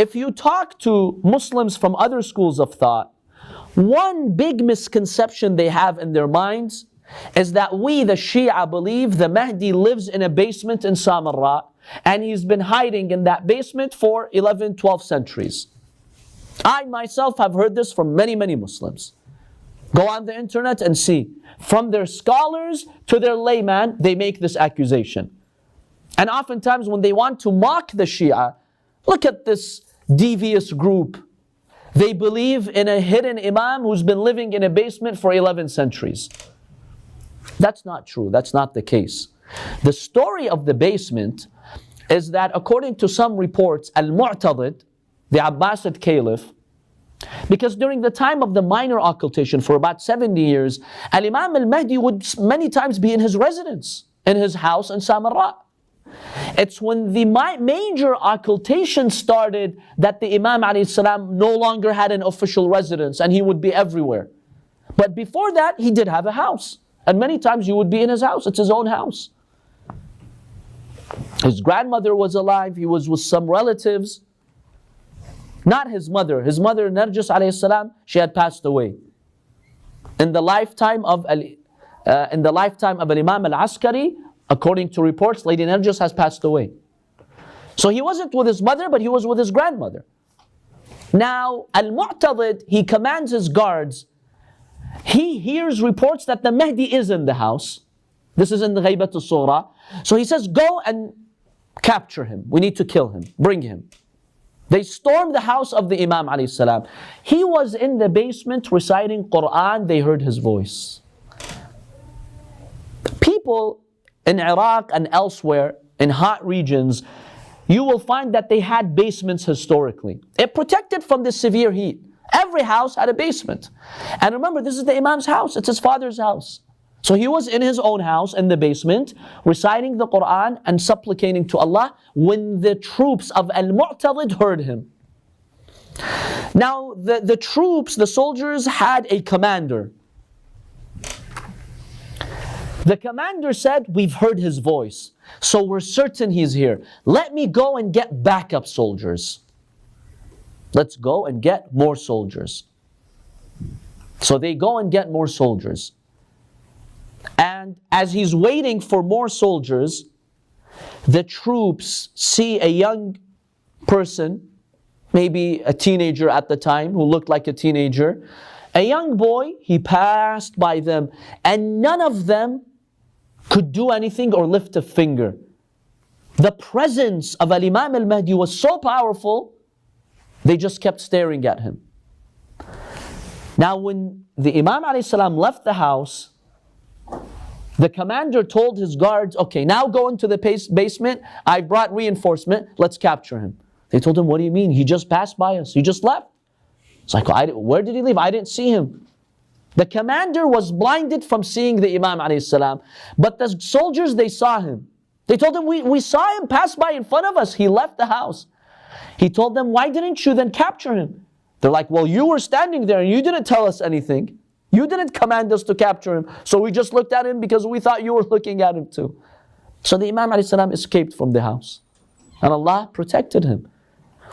if you talk to Muslims from other schools of thought, one big misconception they have in their minds is that we, the Shia, believe the Mahdi lives in a basement in Samarrah and he's been hiding in that basement for 11, 12 centuries. I myself have heard this from many, many Muslims. Go on the internet and see. From their scholars to their layman, they make this accusation. And oftentimes when they want to mock the Shia, look at this devious group. They believe in a hidden Imam who's been living in a basement for 11 centuries. That's not true. That's not the case. The story of the basement is that according to some reports, Al-Mu'tadid, the Abbasid Caliph, because during the time of the minor occultation for about 70 years, Al-Imam al-Mahdi would many times be in his residence, in his house in Samarrah. It's when the major occultation started that the Imam ﷺ no longer had an official residence and he would be everywhere. But before that, he did have a house. And many times you would be in his house. It's his own house. His grandmother was alive. He was with some relatives. Not his mother. His mother, Narjis alayhi salam, she had passed away. In the lifetime of Imam al-Askari, according to reports, Lady Narjis has passed away. So he wasn't with his mother, but he was with his grandmother. Now, Al-Mu'tadid, he commands his guards. He hears reports that the Mahdi is in the house. This is in the Ghaybat al-Sughra. So he says, go and capture him. We need to kill him. Bring him. They stormed the house of the Imam alayhi salam. He was in the basement reciting Quran. They heard his voice. People in Iraq and elsewhere, in hot regions, you will find that they had basements historically. It protected from the severe heat. Every house had a basement. And remember, this is the Imam's house. It's his father's house. So he was in his own house in the basement, reciting the Quran and supplicating to Allah when the troops of Al-Mu'tadid heard him. Now, the troops, the soldiers had a commander. The commander said, we've heard his voice, so we're certain he's here. Let me go and get backup soldiers. Let's go and get more soldiers. So they go and get more soldiers. And as he's waiting for more soldiers, the troops see a young person, maybe a teenager at the time, who looked like a teenager. A young boy, he passed by them, and none of them could do anything or lift a finger. The presence of Al-Imam al-Mahdi was so powerful, they just kept staring at him. Now when the Imam ﷺ left the house, the commander told his guards, okay, now go into the basement. I brought reinforcement. Let's capture him. They told him, what do you mean? He just passed by us. He just left. It's like, where did he leave? I didn't see him. The commander was blinded from seeing the Imam ﷺ. But the soldiers, they saw him. They told him, we saw him pass by in front of us. He left the house. He told them, why didn't you then capture him? They're like, well, you were standing there and you didn't tell us anything. You didn't command us to capture him. So we just looked at him because we thought you were looking at him too. So the Imam ﷺ escaped from the house. And Allah protected him.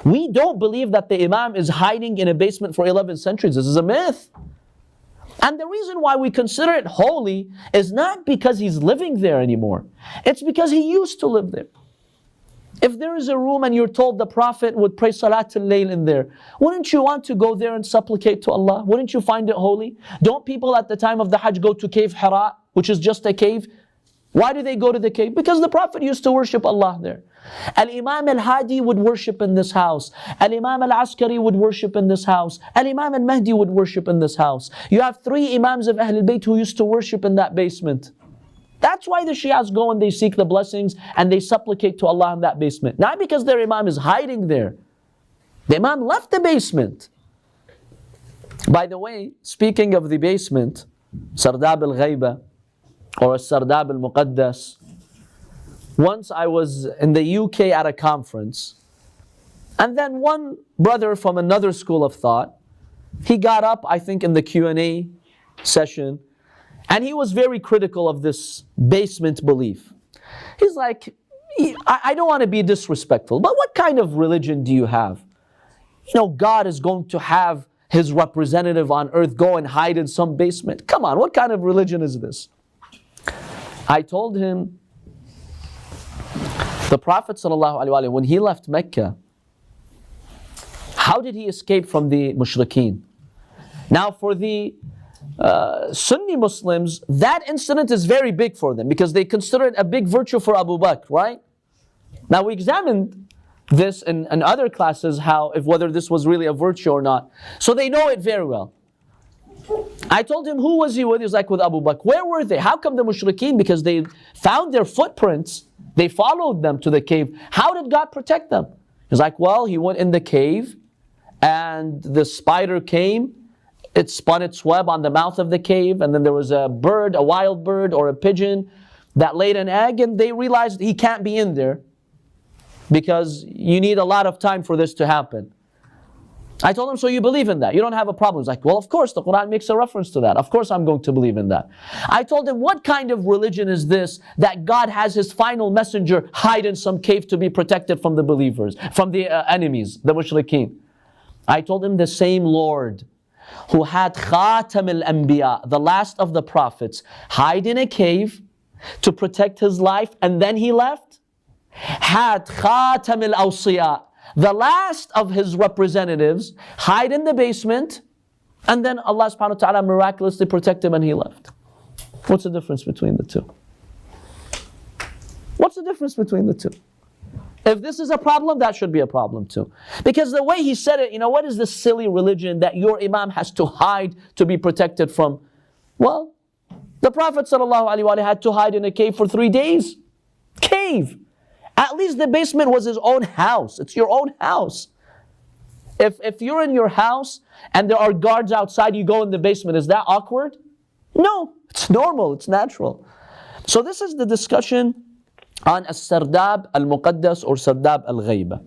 We don't believe that the Imam is hiding in a basement for 11 centuries. This is a myth. And the reason why we consider it holy is not because he's living there anymore. It's because he used to live there. If there is a room and you're told the Prophet would pray Salatul Layl in there, wouldn't you want to go there and supplicate to Allah? Wouldn't you find it holy? Don't people at the time of the Hajj go to Cave Hira, which is just a cave? Why do they go to the cave? Because the Prophet used to worship Allah there. Al-Imam al-Hadi would worship in this house. Al-Imam al-Askari would worship in this house. Al-Imam al-Mahdi would worship in this house. You have 3 Imams of Ahlul Bayt who used to worship in that basement. That's why the Shias go and they seek the blessings and they supplicate to Allah in that basement. Not because their Imam is hiding there. The Imam left the basement. By the way, speaking of the basement, Sardab al-Ghayba or Sardab al-Muqaddas, once I was in the UK at a conference, and then one brother from another school of thought, he got up, I think in the Q&A session, and he was very critical of this basement belief. He's like, I don't want to be disrespectful, but what kind of religion do you have? God is going to have his representative on earth go and hide in some basement. Come on, what kind of religion is this? I told him, the Prophet ﷺ, when he left Mecca, how did he escape from the mushrikeen? Now for the Sunni Muslims, that incident is very big for them because they consider it a big virtue for Abu Bakr, right? Now we examined this in other classes, whether this was really a virtue or not. So they know it very well. I told him, who was he with? He was like, with Abu Bakr. Where were they? How come the mushrikeen? Because they found their footprints. They followed them to the cave. How did God protect them? He was like, well, he went in the cave and the spider came. It spun its web on the mouth of the cave, and then there was a bird, a wild bird or a pigeon that laid an egg, and they realized he can't be in there because you need a lot of time for this to happen. I told him, so you believe in that? You don't have a problem? He's like, well, of course, the Quran makes a reference to that. Of course I'm going to believe in that. I told him, what kind of religion is this that God has his final messenger hide in some cave to be protected from the believers, from the enemies, the mushrikeen? I told him the same Lord who had Khatam al-Anbiya, the last of the prophets, hide in a cave to protect his life, and then he left, had Khatam al-Awsiya, the last of his representatives, hide in the basement, and then Allah subhanahu wa ta'ala miraculously protect him and he left. What's the difference between the two? What's the difference between the two? If this is a problem, that should be a problem too. Because the way he said it, what is this silly religion that your Imam has to hide to be protected from? Well, the Prophet ﷺ had to hide in a cave for 3 days. Cave! At least the basement was his own house. It's your own house. If you're in your house and there are guards outside, you go in the basement, is that awkward? No, it's normal, it's natural. So this is the discussion on Sardab al-Muqaddas or Sardab al-Ghaiba.